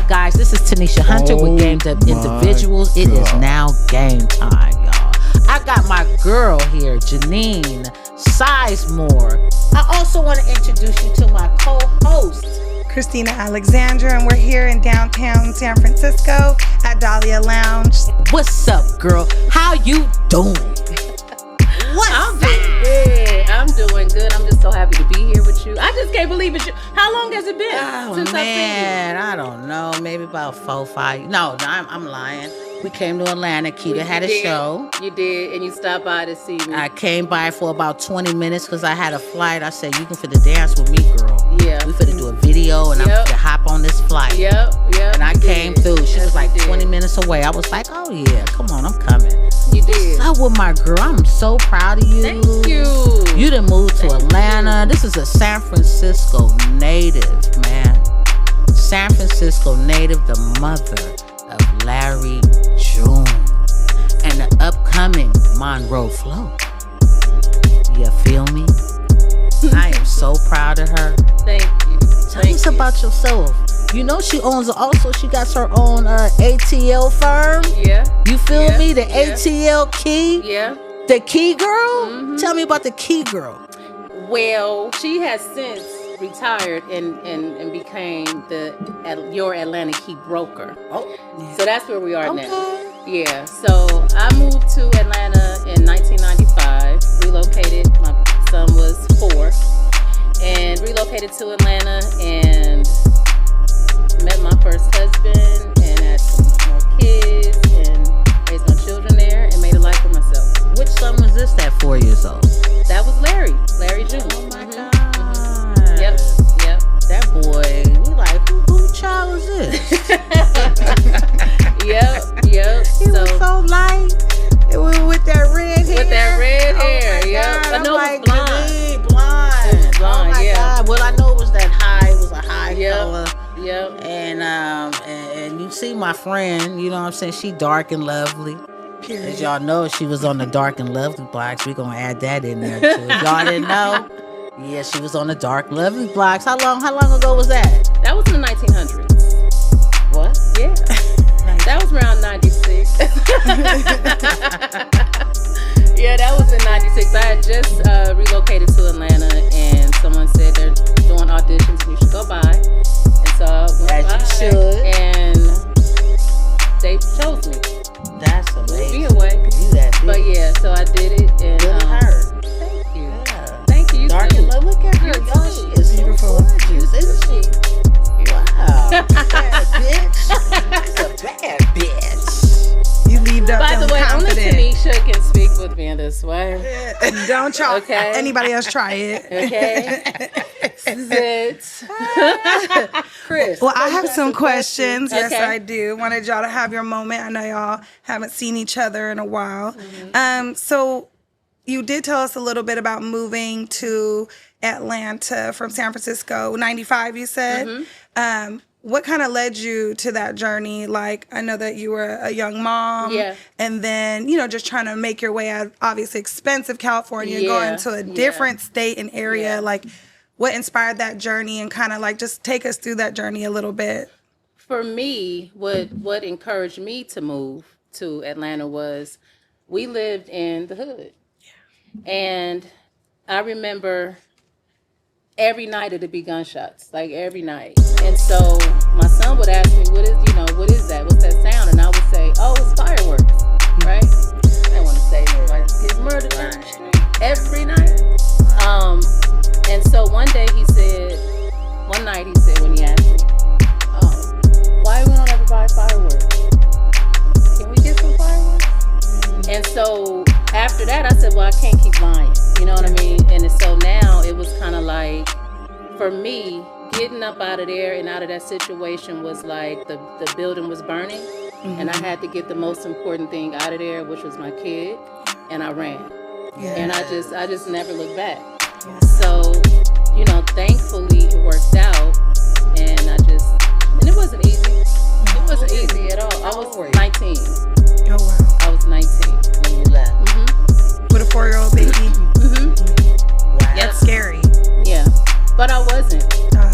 guys? This is Tanisha Hunter with Gamed Up Individuals. It is now game time, y'all. I got my girl here, Janeen Sizemore. I also want to introduce you to my co-host, Christina Alexandra, and we're here in downtown San Francisco at Dahlia Lounge. What's up, girl? How you doing? I'm doing good. I'm doing good. I'm just so happy to be here with you. I just can't believe it. How long has it been since I've seen you? I don't know. Maybe about 4, 5. No, I'm lying. We came to Atlanta. Keita had a show. You did, and you stopped by to see me. I came by for about 20 minutes because I had a flight. I said, you can finna dance with me, girl. Yeah. We finna do a video, and I'm finna hop on this flight. Yep. And I came through. She was like 20 minutes away. I was like, oh, yeah, come on, I'm coming. You did. What's up with my girl? I'm so proud of you. Thank you. You done moved to Atlanta. This is a San Francisco native, man. San Francisco native, the mother of Larry June and the upcoming Monroe Flow. You feel me? I am so proud of her. Thank you. Tell us about yourself. You know she owns she got her own ATL firm. Yeah. You feel me? The ATL Key. Yeah. The Key Girl? Mm-hmm. Tell me about the Key Girl. Well, she has since retired and became your Atlanta Key broker. Oh. So that's where we are now. Yeah. So I moved to Atlanta in 1995, relocated. My son was 4, and relocated to Atlanta and met my first husband and had some more kids and raised my children there and made a life for myself. Which son was this at 4 years old? That was Larry June. Oh my God. Yep. That boy, we like, who child is this? Yep. He was so light. It was with that red hair. With that red hair, oh yep. God. I know I'm it was like, blonde. It was blonde, oh my God. Well, I know it was that high. It was a high color. Yep. And you see my friend, you know what I'm saying? She dark and lovely. Period. As y'all know, she was on the Dark and Lovely blocks. We're going to add that in there too. If y'all didn't know. Yeah, she was on the Dark Lovely blocks. How long ago was that? That was in the 1900s. What? Yeah. That was around 96. Yeah, that was in 96. I had just relocated to Atlanta, and someone said they're doing auditions and you should go by. And so I went As by, you should. and they chose me. That's amazing. Be away. You that big. But yeah, so I did it. And Really her. thank you. Yeah. Thank you. Dark and Lovely. Look at her. You Y'all, too. she is Beautiful. so gorgeous, isn't she? Wow. Bad bitch. She's a bad bitch. You leave up By the way, only confident. Tanisha can speak with me in this way. Don't try. Okay. Anybody else try it? Okay. Sit. Chris. Well, I have some questions. Yes, Okay. I do. Wanted y'all to have your moment. I know y'all haven't seen each other in a while. So you did tell us a little bit about moving to Atlanta from San Francisco, 95, you said. What kind of led you to that journey? Like, I know that you were a young mom. Yeah. And then, just trying to make your way out, obviously expensive California, Yeah. going to a different state and area. Yeah. Like, what inspired that journey, and kind of like just take us through that journey a little bit. For me, what encouraged me to move to Atlanta was we lived in the hood. Yeah. And I remember every night it'd be gunshots, like every night. And so my son would ask me, what is that? What's that sound? And I would say, oh, it's fireworks, right? I didn't want to say nobody get murdered down the street every night. And so one night he said, when he asked me, why we don't ever buy fireworks? Can we get some fireworks? And so after that, I said, well, I can't keep buying. You know what I mean? And so now it was kind of like, for me, getting up out of there and out of that situation was like the building was burning. And I had to get the most important thing out of there, which was my kid. And I ran. Yeah. And I just never looked back. Yeah. So, thankfully it worked out. And it wasn't easy. It wasn't easy at all. I was 19. Oh, wow. I was 19 when you left. With a 4-year-old baby. Wow. That's scary. Yeah. But I wasn't.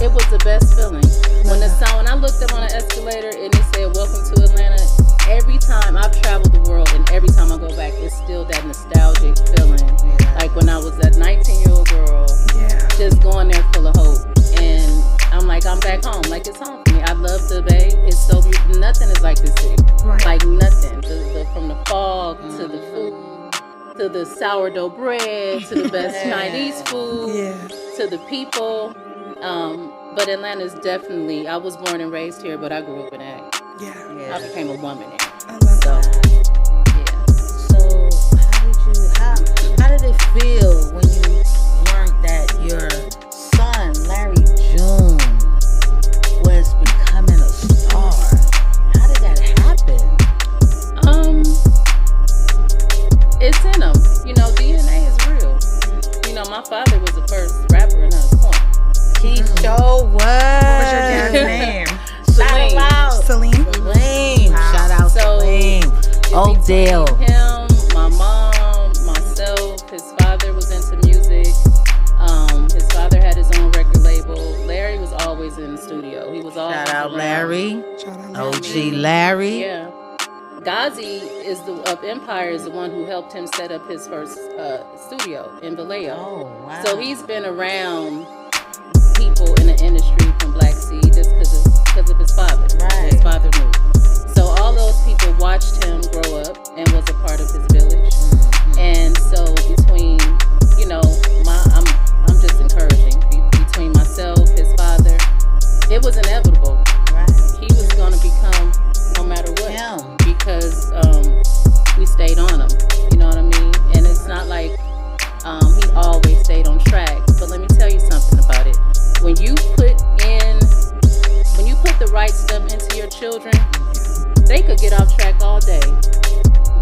It was the best feeling. When I looked up on an escalator it's home for me. I love the Bay. It's so beautiful. Nothing is like this city. Right. Like nothing. From the fog to the food, to the sourdough bread, to the best Chinese food, to the people. But Atlanta's definitely. I was born and raised here, but I grew up in Ag. Yeah. I became a woman here. I love that. Yeah. So how did it feel when you learned that your son, Larry June, was becoming a star? How did that happen? It's in them. You know, DNA is real. You know, my father was the first rapper in Hunts Point. He sure was. What was your dad's name? Celine. Celine. Celine. Wow. Shout out Celine. Odell. Him, my mom, myself. His father was into music. His father had his own record label. Larry was always in the studio. He was always Shout out around. Larry. Shout out Larry. OG Larry. Yeah. Ghazi of Empire is the one who helped him set up his first studio in Vallejo. Oh, wow. So he's been around people in the industry from Black Sea just because of his father. Right. His father knew. So all those people watched him grow up and was a part of his village. Mm-hmm. And so between, you know, I'm just encouraging between myself, his father, it was inevitable. Right. He was going to become no matter what. Yeah. Because we stayed on him. You know what I mean? And it's not like he always stayed on track. But let me tell you something about it. When you put the right stuff into your children, they could get off track all day.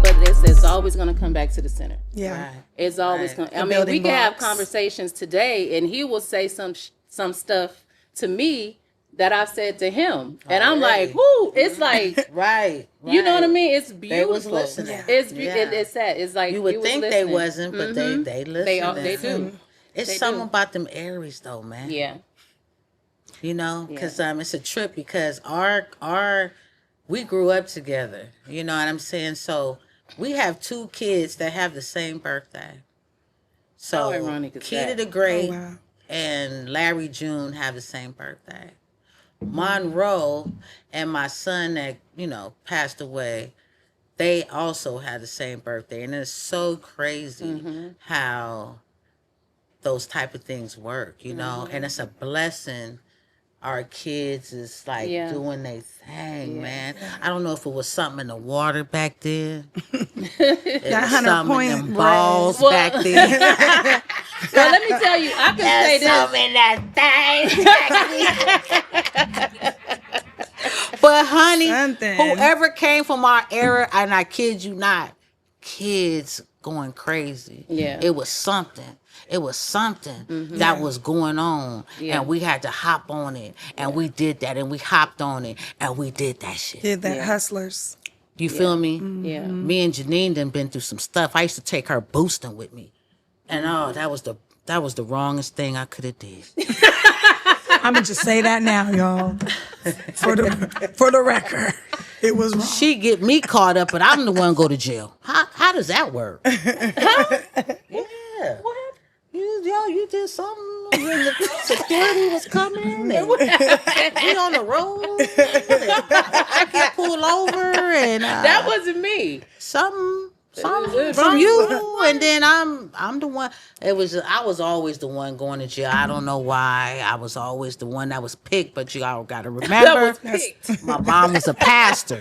But it's always going to come back to the center. Yeah. Right. It's always Right. going. I The mean, building we can have blocks. conversations today, and he will say some stuff to me that I've said to him, and I'm Already. like, "Whoo!" It's like, Right. you know what I mean? It's beautiful. They was listening. Yeah. It's sad. It's like You would was think listening. they wasn't, but they listen. They do. It's They something do. about them Aries though, man. Yeah. You know, because it's a trip because we grew up together. You know what I'm saying? So we have 2 kids that have the same birthday. So How ironic is Keita that? the Great Oh, wow. and Larry June have the same birthday. Monroe and my son that, you know, passed away, they also had the same birthday. And it's so crazy how those type of things work, you know? And it's a blessing our kids is like doing their thing, man. I don't know if it was something in the water back then. That 100 point in them balls back then. Well, let me tell you, I can say this. Something in that thing. But honey, Something. whoever came from our era, and I kid you not, kids going crazy. Yeah. It was something. It was something that was going on, and we had to hop on it, and we did that, and we hopped on it, and we did that shit. Did that hustlers. You feel me? Yeah. Me and Janeen done been through some stuff. I used to take her boosting with me, and that was the wrongest thing I could have did. I'm gonna just say that now, y'all. For the record, it was wrong. She get me caught up, but I'm the one go to jail. How does that work? Yeah. What? You did something when the security was coming and we on the road. I get pulled over and That wasn't me. something was from from you, and then I'm the one. I was always the one going to jail. I don't know why. I was always the one that was picked, but you all got to remember, That was picked. my mom was a pastor.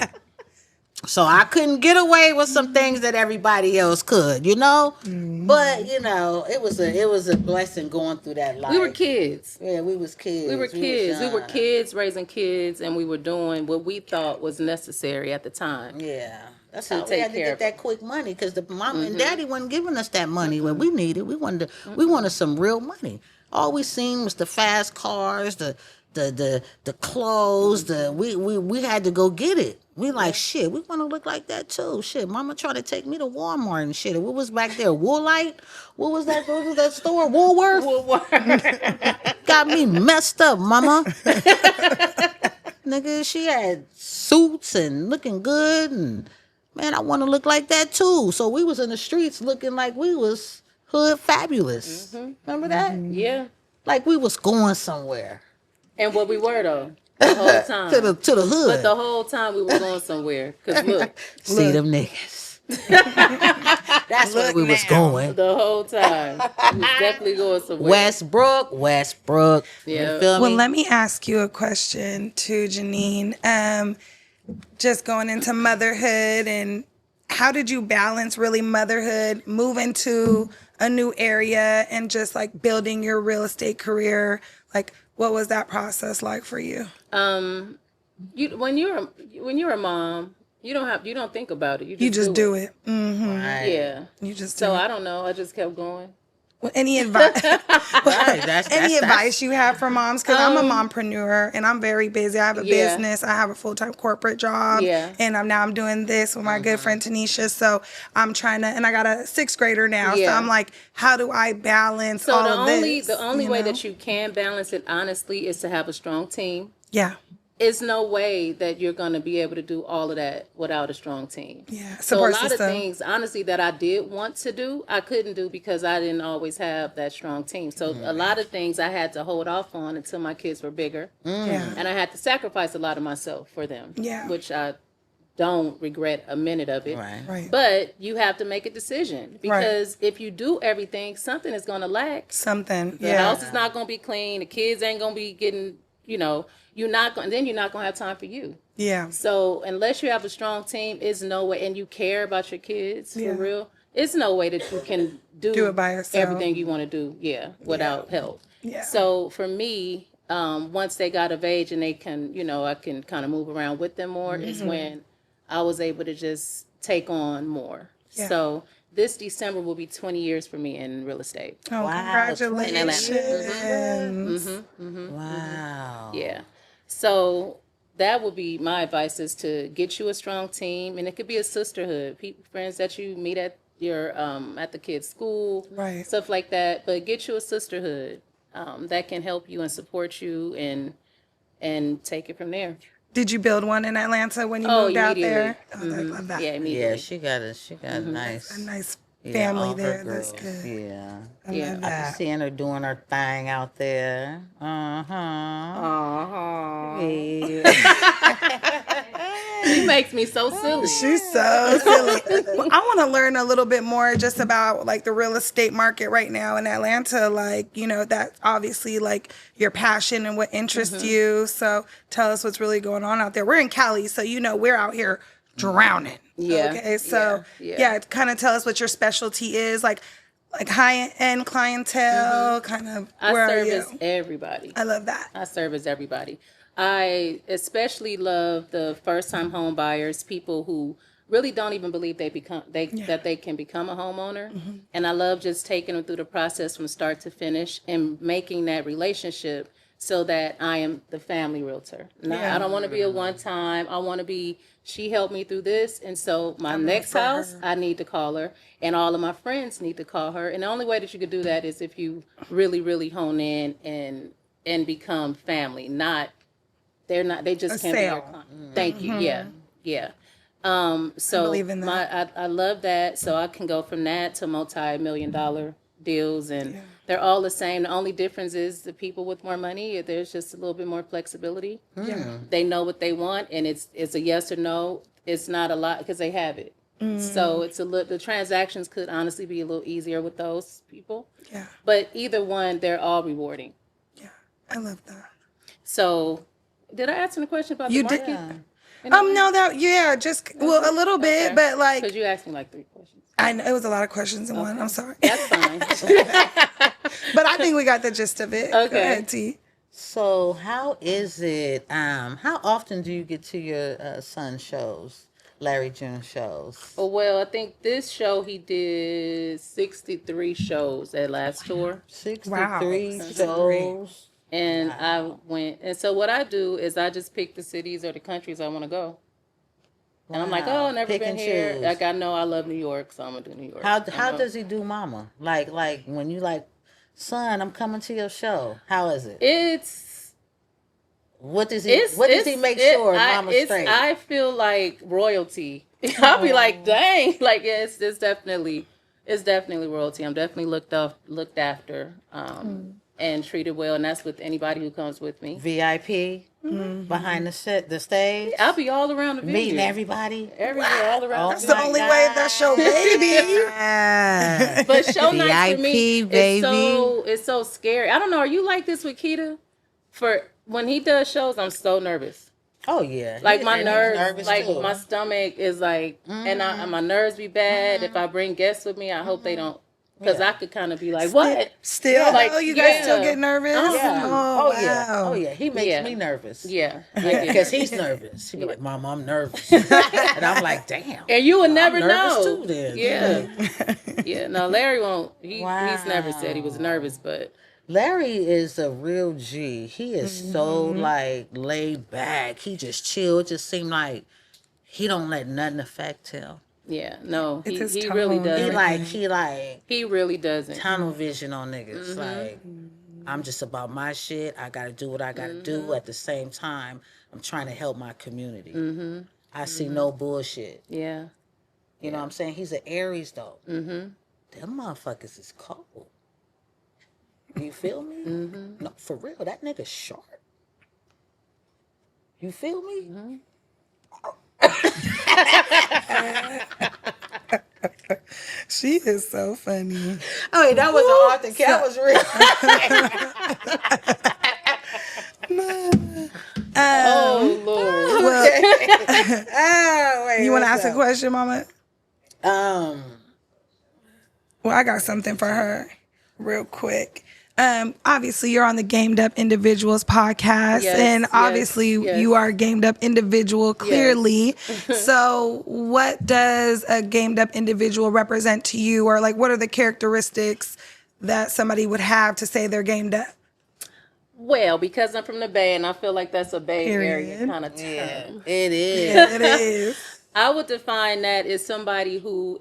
So I couldn't get away with some things that everybody else could, you know. But you know, it was a blessing going through that life. We were kids. Yeah, we was kids. We were kids. We were young. kids raising kids, and we were doing what we thought was necessary at the time. Yeah, that's To how we take had to care get of that quick money because the mom and daddy wasn't giving us that money when we needed. We wanted some real money. All we seen was the fast cars, the clothes. We had to go get it. We like shit. We want to look like that too. Shit, mama tried to take me to Walmart and shit. What was back there? Woolite? What was that store? Woolworth? Got me messed up, mama. Nigga, she had suits and looking good, and man, I want to look like that too. So we was in the streets looking like we was hood fabulous. Remember that? Yeah. Like we was going somewhere. And what we were though. The whole time. to the hood. But the whole time we were going somewhere. Because look. See them niggas. That's where we was going. The whole time. We was definitely going somewhere. Westbrook. Yeah. You feel me? Well, let me ask you a question too, Janeen. Just going into motherhood, and how did you balance really motherhood, moving to a new area, and just like building your real estate career? Like, what was that process like for you? When you're a mom, you don't think about it. You just do it. Mm-hmm. Right. Yeah. You just So do it. I don't know. I just kept going. Well, any advice? Right. Any advice you have for moms? Because I'm a mompreneur and I'm very busy. I have a Yeah. business. I have a full-time corporate job. Yeah. And I'm doing this with my good friend Tanisha. So I'm trying to, and I got a 6th grader now. So Yeah. I'm like, how do I balance So all the of this? only you way know? that you can balance it honestly is to have a strong team. Yeah. It's no way that you're going to be able to do all of that without a strong team. Yeah. So a Support lot system. of things, honestly, that I did want to do, I couldn't do because I didn't always have that strong team. So a lot of things I had to hold off on until my kids were bigger. Yeah. And I had to sacrifice a lot of myself for them. Yeah. Which I don't regret a minute of it. Right. Right. But you have to make a decision because if you do everything, something is going to lack. Something. The Yeah. house is not going to be clean. The kids ain't going to be getting, you're not going to have time for you. Yeah. So unless you have a strong team, it's no way, and you care about your kids Yeah. for real, it's no way that you can do it by yourself. everything you want to do, without help. Yeah. So for me, once they got of age and they can, I can kind of move around with them more, is when I was able to just take on more. Yeah. So this December will be 20 years for me in real estate. Oh, Wow. congratulations. Wow. Yeah. So that would be my advice, is to get you a strong team, and it could be a sisterhood, friends that you meet at your at the kids' school, Right. stuff like that. But get you a sisterhood that can help you and support you and take it from there. Did you build one in Atlanta when you moved out there? Oh, I love that. Yeah, Yeah, immediately. she got a nice A nice yeah, family all her there. That's girls. good. Yeah. I Yeah. love I be that. seeing her doing her thing out there. She makes me so silly. She's so silly. Well, I want to learn a little bit more just about like the real estate market right now in Atlanta. Like, that's obviously like your passion and what interests you. So tell us what's really going on out there. We're in Cali, so we're out here drowning. Yeah. Okay. So Yeah. kind of tell us what your specialty is, like high end clientele, kind of. I Where are you? service everybody. I love that. I service everybody. I especially love the first-time home buyers, people who really don't even believe that they can become a homeowner. And I love just taking them through the process from start to finish and making that relationship so that I am the family realtor. I don't want to be a one-time. I want to be, she helped me through this, and so my next house, I need to call her, and all of my friends need to call her. And the only way that you could do that is if you really, really hone in and become family, they just can't be your client. Thank you. Yeah. So believe in that. I love that. So I can go from that to multi-million-dollar deals, and they're all the same. The only difference is the people with more money, there's just a little bit more flexibility. Yeah. They know what they want, and it's a yes or no. It's not a lot because they have it. So it's the transactions could honestly be a little easier with those people. Yeah. But either one, they're all rewarding. Yeah. I love that. So did I answer the question about You the did. market? Just a little bit, but like Because you asked me like 3 questions. I know it was a lot of questions in one. I'm sorry, That's fine. but I think we got the gist of it. Okay. Go ahead, T. So how is it? How often do you get to your son's shows, Larry June shows? Well, I think this show he did 63 shows at last tour. 63 shows. And I went, and so what I do is I just pick the cities or the countries I want to go. And I'm like, oh, I've never Pick been and here. choose. Like, I know I love New York, so I'm going to do New York. How does he do Mama? Like when you like, son, I'm coming to your show. How is it? What does he make sure Mama's straight? I feel like royalty. I'll be like, dang, like it's definitely royalty. I'm definitely looked after, and treated well, and that's with anybody who comes with me. VIP. behind the stage, I'll be all around the venue. meeting everybody. Everywhere, all around. That's the only way if that's your baby. Yeah. But show nights for me, VIP, baby. it's so scary. I don't know. Are you like this with Keita? For when he does shows, I'm so nervous. Oh yeah. Like my He's nerves, nervous like too. my stomach is like, and my nerves be bad. If I bring guests with me, I hope they don't, because I could kind of be like, what? Still, Like, you guys still get nervous? Yeah. Oh, yeah. wow. Oh yeah. He makes me nervous. Yeah, Because he's nervous. He'd be like, Mom, I'm nervous. And I'm like, damn. and you would never I'm nervous know. too then. Yeah, yeah. No, Larry won't. He's never said he was nervous, but Larry is a real G. He is so like laid back. He just chill. It just seemed like he don't let nothing affect him. yeah, no, he his really tone. doesn't. He Really doesn't. tunnel vision on niggas. Like, I'm just about my shit. I gotta do what I gotta do. At the same time, I'm trying to help my community. I see no bullshit. Yeah. You know what I'm saying? He's an Aries though. Them motherfuckers is cold. You feel me? No, for real. That nigga sharp. You feel me? She is so funny. Oh, wait, that wasn't hard to that was real. Oh Lord. Well, Oh, wait, you want to what's ask a up? question, Mama? Um, Well, I got something for her real quick. Obviously, you're on the Gamed Up Individuals podcast, Yes, and yes, obviously, yes. you are a gamed up individual, clearly. So, what does a gamed up individual represent to you, or like, what are the characteristics that somebody would have to say they're gamed up? Well, because I'm from the Bay, and I feel like that's a Bay Period. Area kind of term. it is. Yeah, it is. I would define that as somebody who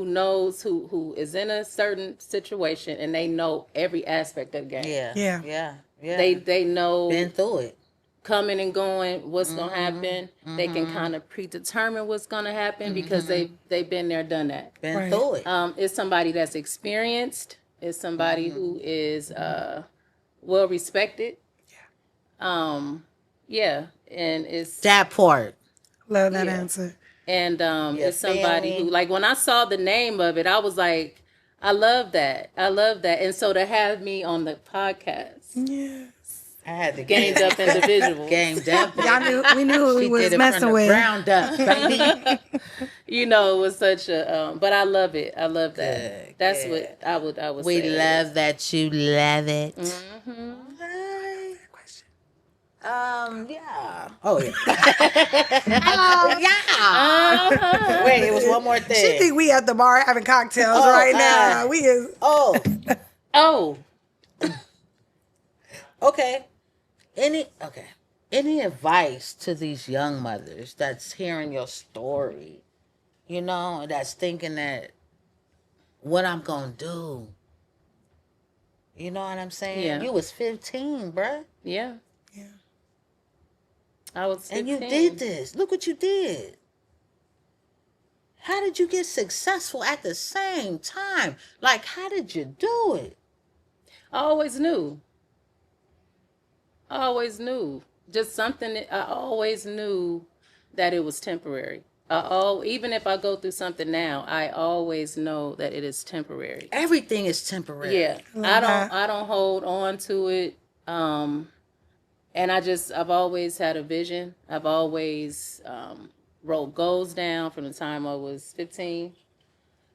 knows who is in a certain situation and they know every aspect of the game. Yeah. Yeah. They know been through it. coming and going, what's gonna happen. They can kind of predetermine what's gonna happen because they've been there, done that. Been Right. through it. It's somebody that's experienced. It's somebody who is well respected. Yeah, and it's That part. Love that answer. and it's somebody who, like, when I saw the name of it, I was like, I love that. And so to have me on the podcast, Yeah. I had to gamed up individual, Gamed up. We knew who we She was did it messing from the with. ground up, baby. you know, it was such a. But I love it. I love that. Good, That's good. what I would. We say. love that you love it. Mm-hmm. Yeah. Oh, yeah. Oh, yeah. Wait, it was one more She thing. think we at the bar having cocktails right now. We is. Oh, Oh, okay. Any advice to these young mothers that's hearing your story, you know, that's thinking that what I'm gonna do. You know what I'm saying? Yeah. You was 15, bruh. yeah. Yeah. I was 15. And you did this. Look what you did. How did you get successful at the same time? Like, how did you do it? I always knew. Just something that I always knew that it was temporary. Even if I go through something now, I always know that it is temporary. Everything is temporary. Yeah, I don't hold on to it. And I've always had a vision. I've always wrote goals down from the time I was 15.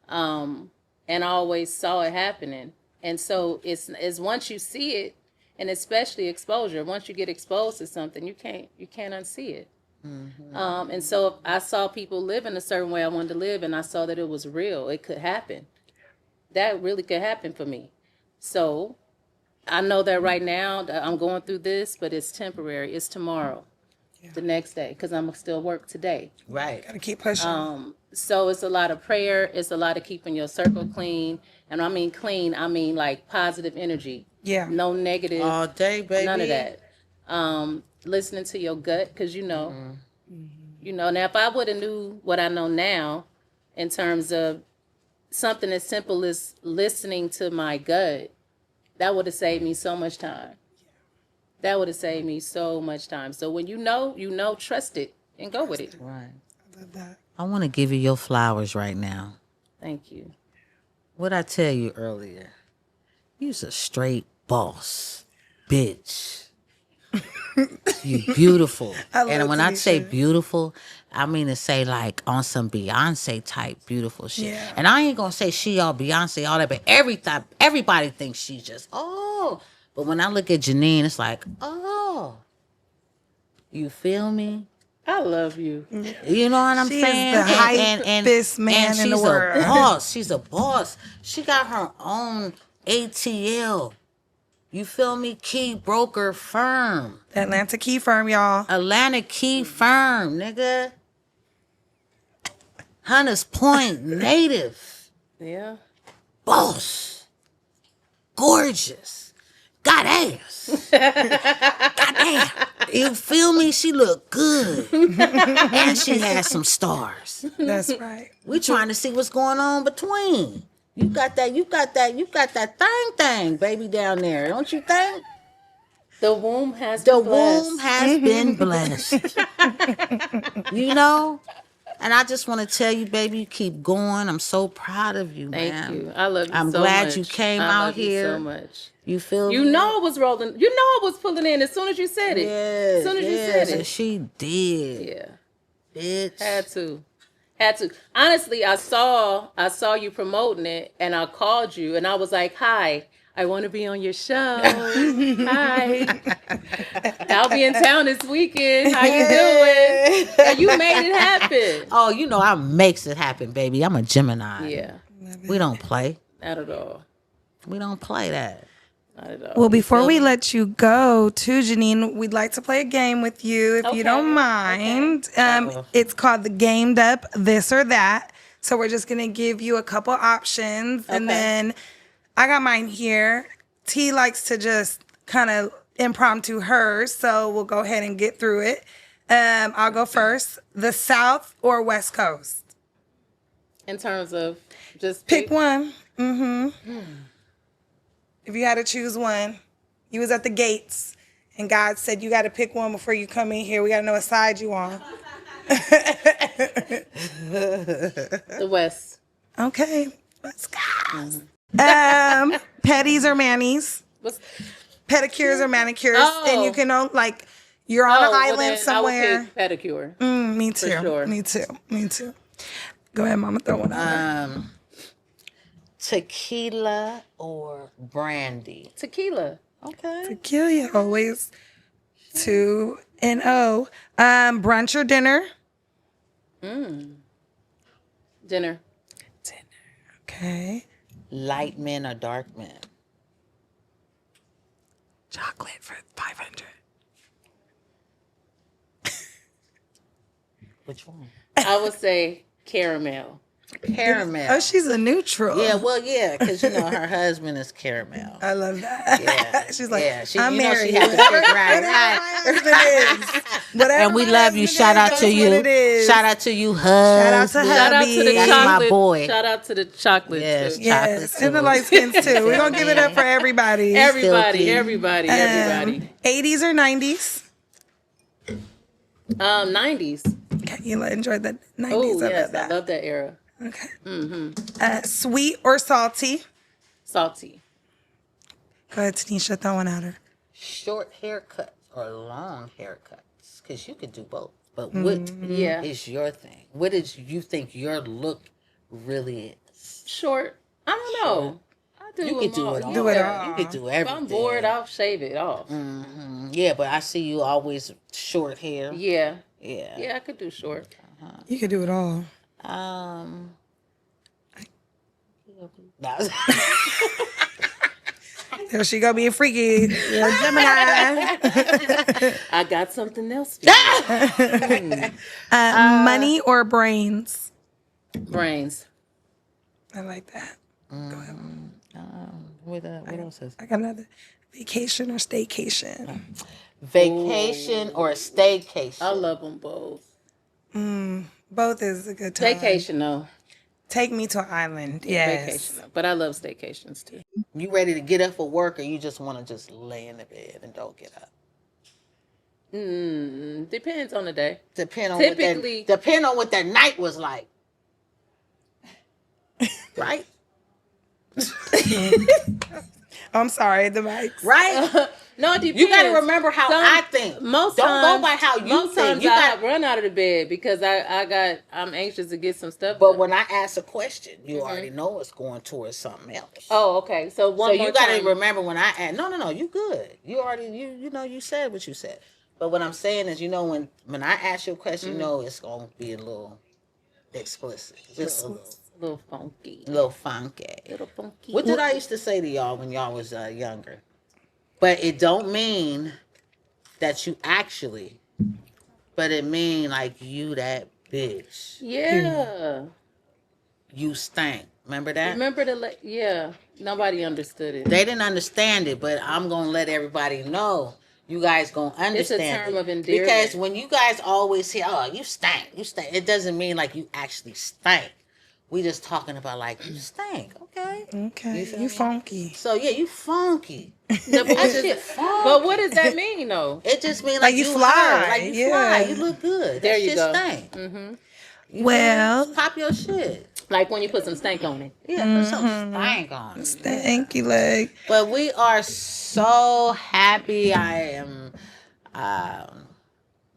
And I always saw it happening. And so it's once you see it, and especially exposure, once you get exposed to something, you can't unsee it. And so I saw people live in a certain way I wanted to live, and I saw that it was real. It could happen. That really could happen for me. So I know that right now that I'm going through this, but it's temporary. It's tomorrow, the next day, because I'm still work today. Right. Gotta keep pushing. So it's a lot of prayer. It's a lot of keeping your circle clean. And I mean clean, I mean like positive energy. Yeah. No negative. All day, baby. None of that. Listening to your gut, because you know. Now if I would have knew what I know now in terms of something as simple as listening to my gut, that would have saved me so much time. That would have saved me so much time. So when you know, trust it and go with it. Right. I love that. I want to give you your flowers right now. Thank you. What I tell you earlier, you's a straight boss, bitch. You beautiful. I love And when I say Tanisha. beautiful, I mean to say like on some Beyonce type beautiful shit. Yeah. And I ain't gonna say she all Beyonce, all that, but everybody thinks she just, oh. But when I look at Janeen, it's like, oh. You feel me? I love you. You know what I'm She is saying? the hypest man in the world. She's a boss. She's a boss. She got her own ATL. You feel me? Key broker firm. Atlanta Key Firm, y'all. Atlanta Key firm, nigga. Hunters Point native. Yeah. Boss. Gorgeous. Got ass. Goddamn. You feel me? She look good. And she has some stars. That's right. We trying to see what's going on between. You got that thing, baby, down there, don't you think? The womb has The been blessed. womb has been blessed. You know? And I just want to tell you, baby, you keep going. I'm so proud of you, Thank man. you. I love you I'm so glad much. you came I out love you here. so much. You feel You me? know it was rolling. You know it was pulling in as soon as you said it. Yes, As soon as you yes, said and it. she did. Yeah. Bitch. Had to. Honestly, I saw you promoting it and I called you and I was like, "Hi, I want to be on your show. Hi. I'll be in town this weekend. How you doing?" And you made it happen. Oh, you know I makes it happen, baby. I'm a Gemini. Yeah. We don't play. Not at all. We don't play that. Not at all. Well, before feel we me? let you go, too, Janine, we'd like to play a game with you, if you Okay, don't mind. Uh-oh. It's called the Gamed Up This or That. So we're just gonna give you a couple options, and Okay. then I got mine here. T likes to just kind of impromptu hers, so we'll go ahead and get through it. I'll go first. The South or West Coast? In terms of just Pick one. If you had to choose one, you was at the gates, and God said you got to pick one before you come in here. We got to know what side you on. the West. Okay, let's go. Petties or manis? What's, Pedicures or manicures? Oh. And you can like you're on an well, island then somewhere. I would pick pedicure. Me too. sure. Me too. Me too. Go ahead, Mama. Throw one out. Tequila or brandy? Tequila. Okay. Tequila always 2-0. Brunch or dinner? Dinner. Okay. Light men or dark men? Chocolate for 500. Which one? I would say caramel. Caramel. Oh, she's a neutral. Yeah, well, yeah, because you know her husband is caramel. I love that. Yeah, She's like, yeah, I'm you know married. she had to pick right. Whatever my husband is. Whatever And we my love you. husband Shout is, out to that's what you. it is. Shout out to you, Shout out husband. to Shout out to the hubby. That's my chocolate. boy. Shout out to the chocolate. Yes, too. Yes, chocolate and the too. light skins too. We're going to give it up for everybody. Everybody, Filthy. everybody, everybody. 80s or 90s? 90s. Okay, you enjoyed the 90s. Oh, I love yes, I that. love that era. Okay. Sweet or salty? Salty. Go ahead, Tanisha. Throw one at her. Short haircuts or long haircuts? Because you could do both. But what Yeah. is your thing? What did you think your look really is? Short. I don't know. I do You them could do all. it all. Do it Yeah. all. You could do If everything. I'm bored, I'll shave it off. Yeah, but I see you always short hair. Yeah. Yeah. Yeah, I could do short. You could do it all. No. There she go being freaky. You're a Gemini. I got something else for you. Money or brains? Brains. I like that. Go ahead. What else is I got another. Vacation or staycation? vacation or staycation? I love them both. Both is a good time. Staycation, though. Take me to an island. Yes. Vacation, though. But I love staycations, too. You ready to get up for work, or you just want to just lay in the bed and don't get up? Depends on the day. Depend on Typically- depend on what that night was like. Right? I'm sorry, the mics. Right? No, it depends. You got to remember how I think. Most Don't times, go by how you most think. times You I got. run out of the bed because I'm anxious to get some stuff. But done. when I ask a question, you already know it's going towards something else. Oh, okay. So one So more you got to time. remember when I ask. No, you good. You already you know you said what you said. But what I'm saying is, when I ask you a question, you know it's gonna be a little explicit, just a little funky. little funky. Little funky. What did I used to say to y'all when y'all was younger? But it don't mean that you actually, but it mean like you that bitch. Yeah. You stank. Remember that? Remember yeah. Nobody understood it. They didn't understand it, but I'm gonna let everybody know. You guys gonna understand. It's a term it. of endearment. Because when you guys always hear, "Oh, you stank," it doesn't mean like you actually stank. We just talking about like you stink, okay? Okay, feel you me? funky. So yeah, you funky. The bullshit. funky. But what does that mean, though? It just means Like like you you fly, hard, like you yeah. fly, you look good. There That you shit go. Stank. Mm-hmm. You Well- know, pop your shit. Like when you put some stank on it. Yeah, put some stank on it. Thank you, leg. But we are so happy. I am,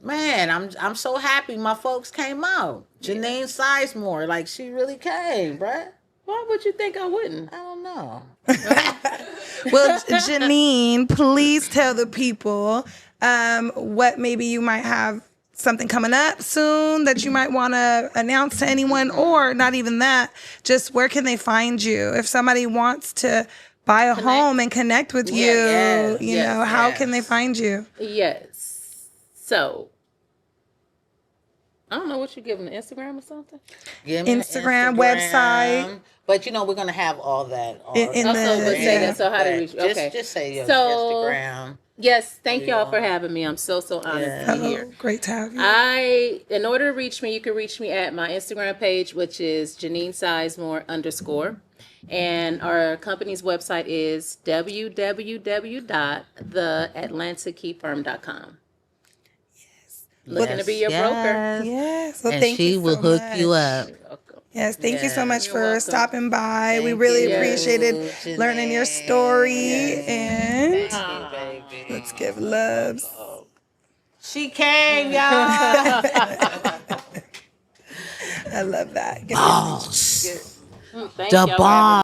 man. I'm so happy. My folks came out. Janeen Sizemore, like she really came, bruh. Why would you think I wouldn't? I don't know. Well, Janeen, please tell the people what maybe you might have something coming up soon that you might want to announce to anyone, or not even that. Just where can they find you if somebody wants to buy a home and connect with you? How can they find you? Yes. So, I don't know what you give them, Instagram or something? Give me an Instagram, website. But we're gonna have all that on In the- say that. So how to reach? Okay. Just say your So- Instagram. Yes, thank y'all for having me. I'm so honored to be here. Great to have you. In order to reach me, you can reach me at my Instagram page, which is Janeen Sizemore _. And our company's website is www.theatlanticfirm.com. Looking to be your broker. Yes. Well, And thank she you will so hook much. you up. Yes, thank you so much You're for welcome. stopping by. We Thank really you, appreciated Janeen. learning your story. And Baby. let's give loves. She came, y'all. I love that. Good Boss. Thank The y'all for having me. boss.